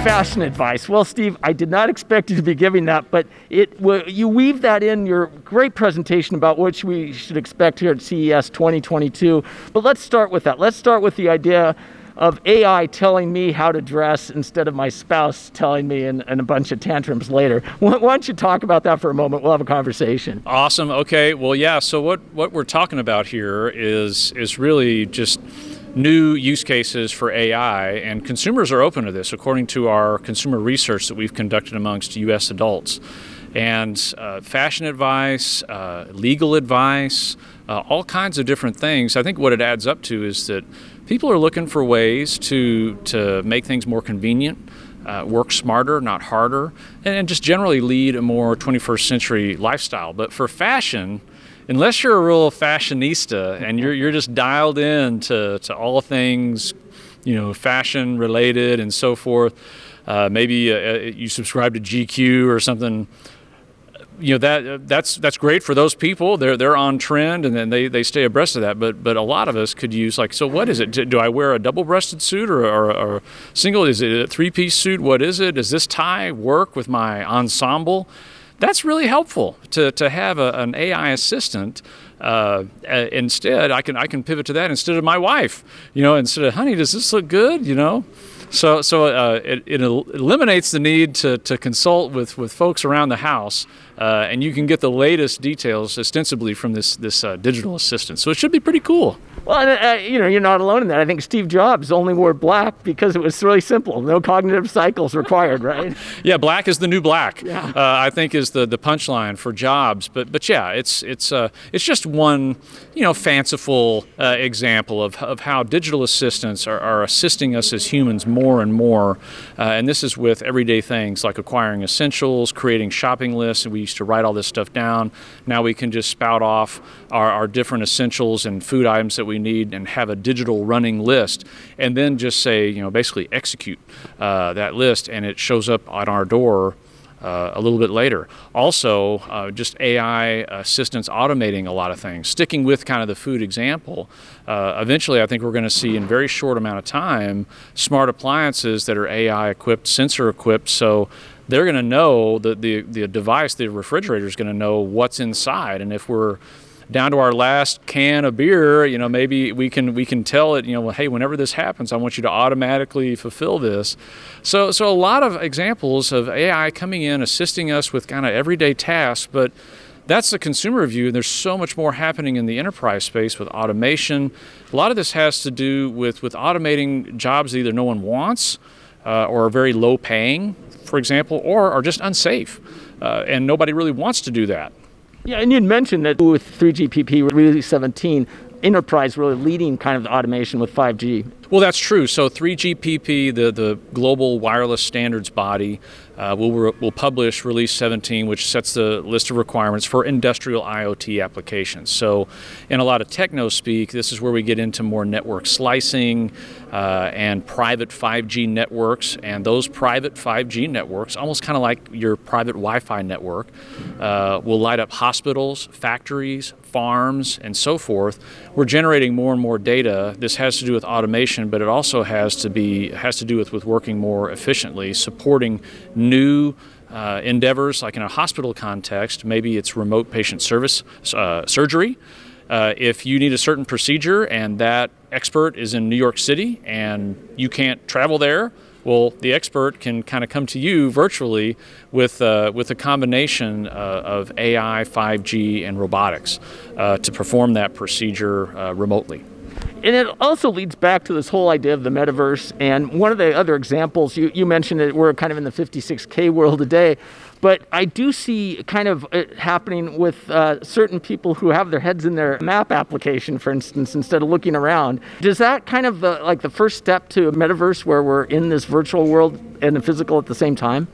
fashion advice. Well, Steve, I did not expect you to be giving that, but you weave that in your great presentation about what we should expect here at CES 2022. But let's start with that. Let's start with the idea of AI telling me how to dress instead of my spouse telling me in a bunch of tantrums later. Why don't you talk about that for a moment? We'll have a conversation. Awesome. Okay. Well, yeah. So what we're talking about here is really just new use cases for AI, and consumers are open to this according to our consumer research that we've conducted amongst U.S. adults. And fashion advice, legal advice, all kinds of different things. I think what it adds up to is that people are looking for ways to make things more convenient, work smarter, not harder, and just generally lead a more 21st century lifestyle. But for fashion, unless you're a real fashionista and you're just dialed in to all things, fashion related and so forth, maybe you subscribe to GQ or something. That's great for those people. They're on trend, and then they stay abreast of that. But a lot of us could use so what is it? Do I wear a double-breasted suit or a single? Is it a three-piece suit? What is it? Does this tie work with my ensemble? That's really helpful to have an AI assistant. Instead, I can pivot to that instead of my wife. Instead of, honey, does this look good? So it eliminates the need to consult with folks around the house, and you can get the latest details ostensibly from this digital assistant. So it should be pretty cool. Well, you're not alone in that. I think Steve Jobs only wore black because it was really simple. No cognitive cycles required, right? Yeah, black is the new black. Yeah. I think is the punchline for Jobs. But yeah, it's just one fanciful example of how digital assistants are assisting us as humans more and more. And this is with everyday things like acquiring essentials, creating shopping lists. And we used to write all this stuff down. Now we can just spout off our different essentials and food items that we need and have a digital running list, and then just say, basically execute that list, and it shows up on our door a little bit later. Also, just AI assistants automating a lot of things. Sticking with kind of the food example, eventually I think we're going to see in a very short amount of time smart appliances that are AI equipped, sensor equipped, so they're going to know that the device, the refrigerator, is going to know what's inside, and if we're down to our last can of beer, maybe we can tell it, hey, whenever this happens, I want you to automatically fulfill this. So a lot of examples of AI coming in, assisting us with kind of everyday tasks, but that's the consumer view. There's so much more happening in the enterprise space with automation. A lot of this has to do with automating jobs that either no one wants or are very low paying, for example, or are just unsafe. And nobody really wants to do that. Yeah, and you'd mentioned that with 3GPP Release 17, enterprise really leading kind of the automation with 5G. Well, that's true. So 3GPP, the global wireless standards body, will publish Release 17, which sets the list of requirements for industrial IoT applications. So in a lot of techno speak, this is where we get into more network slicing and private 5G networks. And those private 5G networks, almost kind of like your private Wi-Fi network, will light up hospitals, factories, farms, and so forth. We're generating more and more data. This has to do with automation, but it also has to do with working more efficiently, supporting new endeavors, like in a hospital context. Maybe it's remote patient service surgery. If you need a certain procedure and that expert is in New York City and you can't travel there, well, the expert can kind of come to you virtually with a combination of AI, 5G, and robotics to perform that procedure remotely. And it also leads back to this whole idea of the metaverse. And one of the other examples, you mentioned that we're kind of in the 56K world today, but I do see kind of it happening with certain people who have their heads in their map application, for instance, instead of looking around. Does that kind of like the first step to a metaverse where we're in this virtual world and the physical at the same time?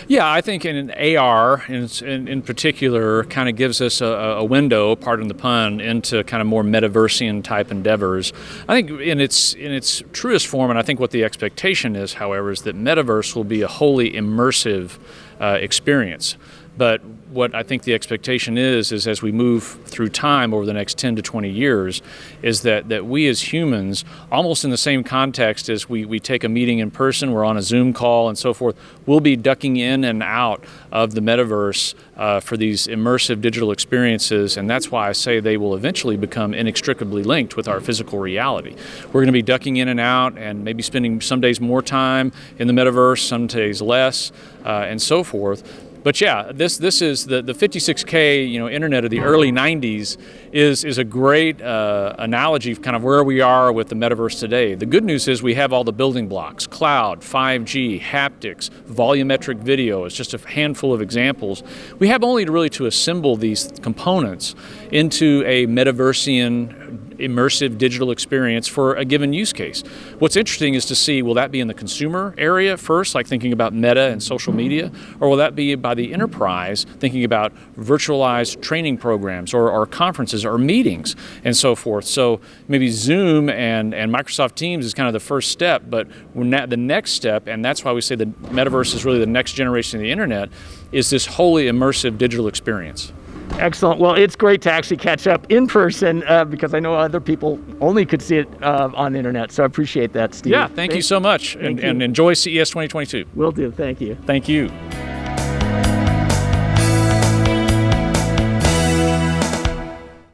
Yeah, I think in AR in particular kind of gives us a window, pardon the pun, into kind of more metaversian type endeavors. I think in its truest form, and I think what the expectation is, however, is that metaverse will be a wholly immersive experience. But what I think the expectation is as we move through time over the next 10 to 20 years, is that we as humans, almost in the same context as we take a meeting in person, we're on a Zoom call and so forth, we'll be ducking in and out of the metaverse for these immersive digital experiences, and that's why I say they will eventually become inextricably linked with our physical reality. We're going to be ducking in and out and maybe spending some days more time in the metaverse, some days less, and so forth. But yeah, this is the 56K internet of the early 90s is a great analogy of kind of where we are with the metaverse today. The good news is we have all the building blocks: cloud, 5G, haptics, volumetric video. It's just a handful of examples. We have only really to assemble these components into a metaversian immersive digital experience for a given use case. What's interesting is to see, will that be in the consumer area first, like thinking about Meta and social media, or will that be by the enterprise, thinking about virtualized training programs or conferences or meetings and so forth? So maybe Zoom and Microsoft Teams is kind of the first step, but the next step, and that's why we say the metaverse is really the next generation of the internet, is this wholly immersive digital experience. Excellent. Well, it's great to actually catch up in person because I know other people only could see it on the internet. So I appreciate that, Steve. Yeah, thank you so much, and enjoy CES 2022. Will do. Thank you. Thank you.